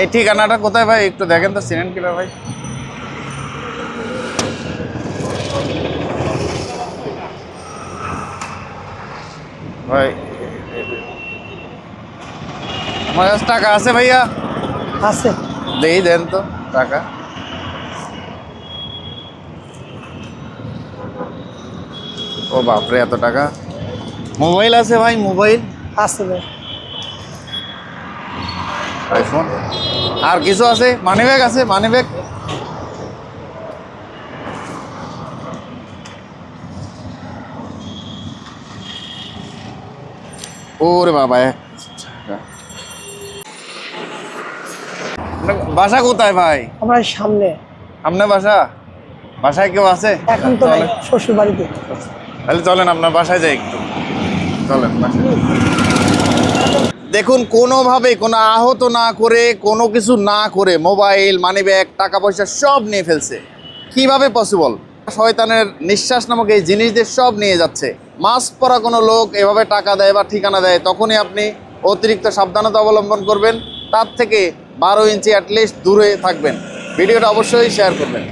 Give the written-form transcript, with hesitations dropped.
এই ঠিকানাটা কোথায় ভাই একটু দেখেন তো, চিনেন কিনা ভাই? ভাই আমার কাছে টাকা আছে ভাইয়া? আছে। দেই দেন তো টাকা। ও বাপরে, এত টাকা! মোবাইল আছে ভাই? মোবাইল আছে ভাই। আইফোন আর কিছু আছে? মানি ব্যাগ আছে? Money bag? ওরে বাবা, বাসা কোথায় ভাই? আমার সামনে। আপনার বাসায় কেউ আছে? এখন তো নাই, শ্বশুর বাড়িতে। তাহলে চলেন আপনার বাসায় যাই একটু, চলেন বাসায়। দেখুন, কোনোভাবে কোনো আহত না করে, কোনো কিছু না করে মোবাইল, মানিব্যাগ, টাকা পয়সা সব নিয়ে ফেলছে। কিভাবে পসিবল? শয়তানের নিঃশ্বাস নামক এই জিনিসদের সব নিয়ে যাচ্ছে। মাস্ক পরা কোনো লোক এভাবে টাকা দেয় বা ঠিকানা দেয়, তখনই আপনি অতিরিক্ত সাবধানতা অবলম্বন করবেন। তার থেকে 12 ইঞ্চি অ্যাটলিস্ট দূরে থাকবেন। ভিডিওটা অবশ্যই শেয়ার করবেন।